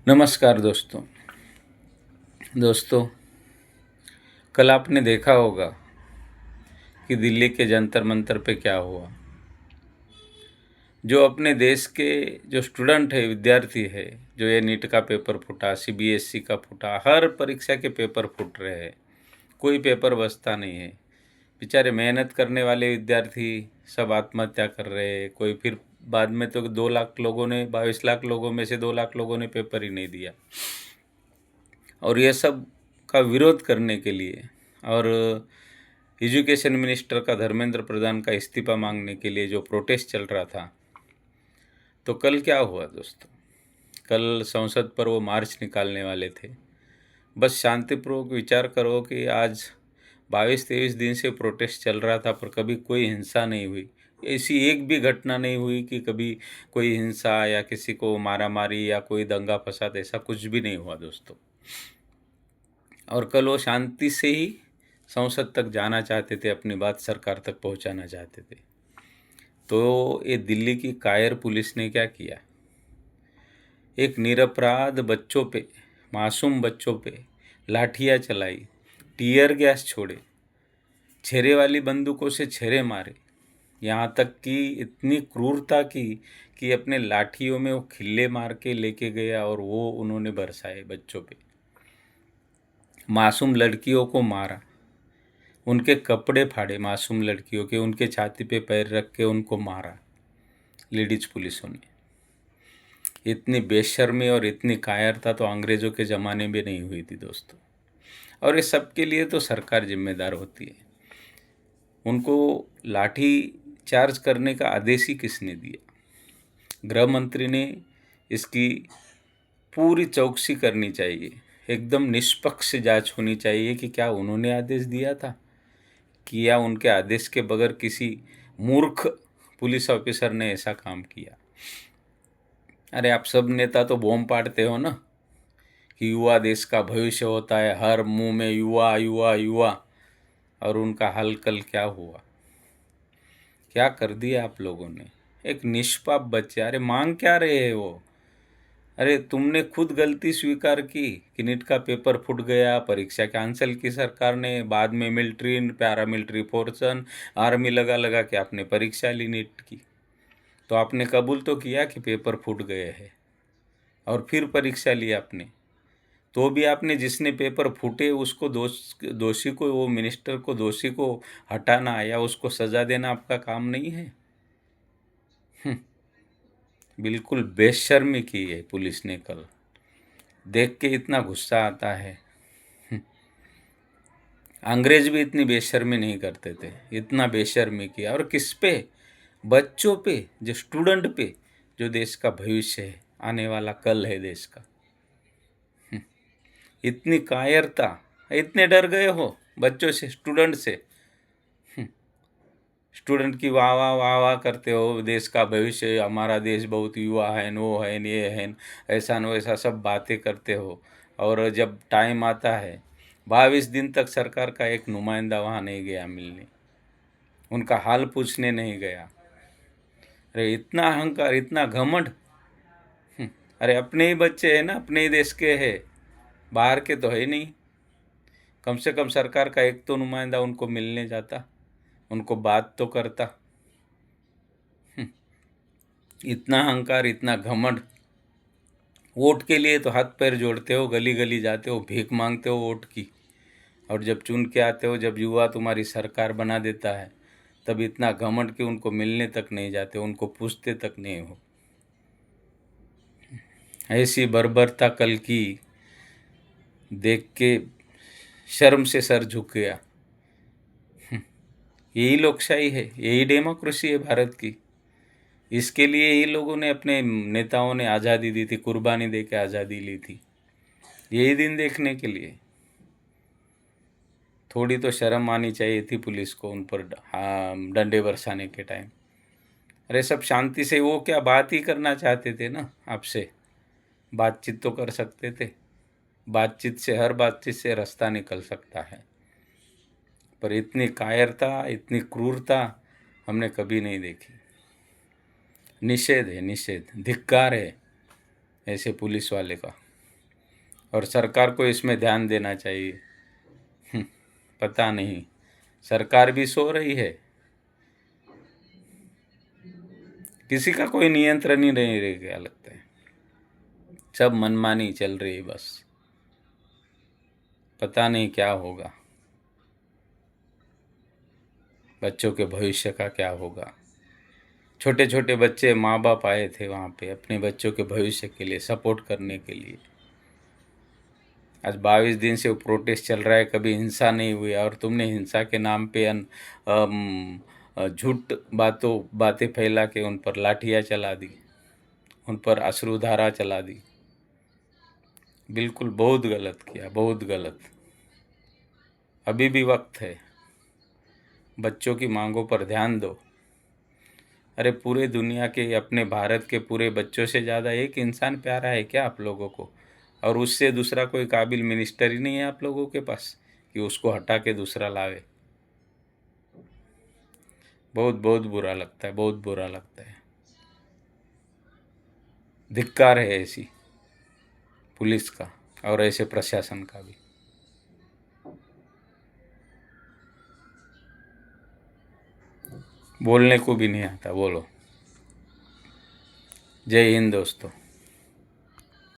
नमस्कार दोस्तों, कल आपने देखा होगा कि दिल्ली के जंतर मंतर पे क्या हुआ। जो अपने देश के जो स्टूडेंट है, विद्यार्थी है, जो ये नीट का पेपर फूटा, सीबीएसई का फूटा, हर परीक्षा के पेपर फूट रहे हैं, कोई पेपर बचता नहीं है। बेचारे मेहनत करने वाले विद्यार्थी सब आत्महत्या कर रहे हैं। कोई फिर बाद में तो 2 लाख लोगों ने, 22 लाख लोगों में से 2 लाख लोगों ने पेपर ही नहीं दिया। और ये सब का विरोध करने के लिए और एजुकेशन मिनिस्टर का, धर्मेंद्र प्रधान का इस्तीफा मांगने के लिए जो प्रोटेस्ट चल रहा था, तो कल क्या हुआ दोस्तों? कल संसद पर वो मार्च निकालने वाले थे। बस शांतिपूर्वक विचार करो कि आज 22-23 दिन से प्रोटेस्ट चल रहा था, पर कभी कोई हिंसा नहीं हुई। ऐसी एक भी घटना नहीं हुई कि कभी कोई हिंसा या किसी को मारा मारी या कोई दंगा फसाद, ऐसा कुछ भी नहीं हुआ दोस्तों। और कल वो शांति से ही संसद तक जाना चाहते थे, अपनी बात सरकार तक पहुंचाना चाहते थे। तो ये दिल्ली की कायर पुलिस ने क्या किया? एक निरपराध बच्चों पे, मासूम बच्चों पे लाठियाँ चलाई, टीयर गैस छोड़े, छेरे वाली बंदूकों से छेरे मारे, यहाँ तक कि इतनी क्रूरता की कि अपने लाठियों में वो खिल्ले मार के लेके गया और वो उन्होंने बरसाए बच्चों पे। मासूम लड़कियों को मारा, उनके कपड़े फाड़े मासूम लड़कियों के, उनके छाती पे पैर रख के उनको मारा लेडीज पुलिसों ने। इतनी बेशर्मी और इतनी कायरता तो अंग्रेज़ों के ज़माने में नहीं हुई थी दोस्तों। और ये सब के लिए तो सरकार जिम्मेदार होती है। उनको लाठी चार्ज करने का आदेश ही किसने दिया? गृह मंत्री ने इसकी पूरी चौकसी करनी चाहिए, एकदम निष्पक्ष जांच होनी चाहिए कि क्या उन्होंने आदेश दिया था कि या उनके आदेश के बगैर किसी मूर्ख पुलिस ऑफिसर ने ऐसा काम किया। अरे आप सब नेता तो बॉम्ब पाड़ते हो ना कि युवा देश का भविष्य होता है, हर मुंह में युवा युवा युवा, और उनका हाल कल क्या हुआ? क्या कर दिया आप लोगों ने? एक निष्पाप बच्चे, अरे मांग क्या रहे हैं वो? अरे तुमने खुद गलती स्वीकार की कि नीट का पेपर फूट गया, परीक्षा कैंसिल की सरकार ने, बाद में मिलिट्री, पैरामिलिट्री फोर्सन, आर्मी लगा लगा के आपने परीक्षा ली नीट की। तो आपने कबूल तो किया कि पेपर फूट गए हैं, और फिर परीक्षा ली आपने। तो भी आपने जिसने पेपर फूटे उसको दोषी को, वो मिनिस्टर को, दोषी को हटाना या उसको सज़ा देना आपका काम नहीं है। बिल्कुल बेशर्मी की है पुलिस ने कल, देख के इतना गुस्सा आता है। अंग्रेज भी इतनी बेशर्मी नहीं करते थे, इतना बेशर्मी किया। और किस पे? बच्चों पे, जो स्टूडेंट पे, जो देश का भविष्य है, आने वाला कल है देश का। इतनी कायरता, इतने डर गए हो बच्चों से, स्टूडेंट से। स्टूडेंट की वाह वाह वाह वाह करते हो, देश का भविष्य, हमारा देश बहुत युवा है, वो है, ये है, ऐसा न वैसा सब बातें करते हो। और जब टाइम आता है, 22 दिन तक सरकार का एक नुमाइंदा वहाँ नहीं गया मिलने, उनका हाल पूछने नहीं गया। अरे इतना अहंकार, इतना घमंड। अरे अपने ही बच्चे हैं ना, अपने ही देश के हैं, बाहर के तो है नहीं। कम से कम सरकार का एक तो नुमाइंदा उनको मिलने जाता, उनको बात तो करता। इतना अहंकार, इतना घमंड। वोट के लिए तो हाथ पैर जोड़ते हो, गली गली जाते हो, भीख मांगते हो वोट की, और जब चुन के आते हो, जब युवा तुम्हारी सरकार बना देता है, तब इतना घमंड कि उनको मिलने तक नहीं जाते, उनको पूछते तक नहीं हो। ऐसी बर्बरता कल की देख के शर्म से सर झुक गया। यही लोकशाही है, यही डेमोक्रेसी है भारत की। इसके लिए ही लोगों ने, अपने नेताओं ने आज़ादी दी थी, कुर्बानी दे के आज़ादी ली थी, यही दिन देखने के लिए। थोड़ी तो शर्म आनी चाहिए थी पुलिस को उन पर डंडे बरसाने के टाइम। अरे सब शांति से, वो क्या बात ही करना चाहते थे ना आपसे, बातचीत तो कर सकते थे। बातचीत से, हर बातचीत से रास्ता निकल सकता है, पर इतनी कायरता, इतनी क्रूरता हमने कभी नहीं देखी। निषेध है, निषेध, धिक्कार है ऐसे पुलिस वाले का। और सरकार को इसमें ध्यान देना चाहिए। पता नहीं, सरकार भी सो रही है, किसी का कोई नियंत्रण ही नहीं रह गया लगता है, सब मनमानी चल रही है बस। पता नहीं क्या होगा, बच्चों के भविष्य का क्या होगा। छोटे छोटे बच्चे, माँ बाप आए थे वहाँ पे अपने बच्चों के भविष्य के लिए सपोर्ट करने के लिए। आज 22 दिन से वो प्रोटेस्ट चल रहा है, कभी हिंसा नहीं हुई, और तुमने हिंसा के नाम पे झूठ बातें फैला के उन पर लाठियाँ चला दी, उन पर अश्रुधारा चला दी। बिल्कुल बहुत गलत किया, बहुत गलत। अभी भी वक्त है, बच्चों की मांगों पर ध्यान दो। अरे पूरे दुनिया के, अपने भारत के पूरे बच्चों से ज़्यादा एक इंसान प्यारा है क्या आप लोगों को? और उससे दूसरा कोई काबिल मिनिस्टर ही नहीं है आप लोगों के पास कि उसको हटा के दूसरा लावे। बहुत बहुत बुरा लगता है, बहुत बुरा लगता है। धिक्कार है ऐसी पुलिस का और ऐसे प्रशासन का भी। बोलने को भी नहीं आता। बोलो। जय हिंद दोस्तों।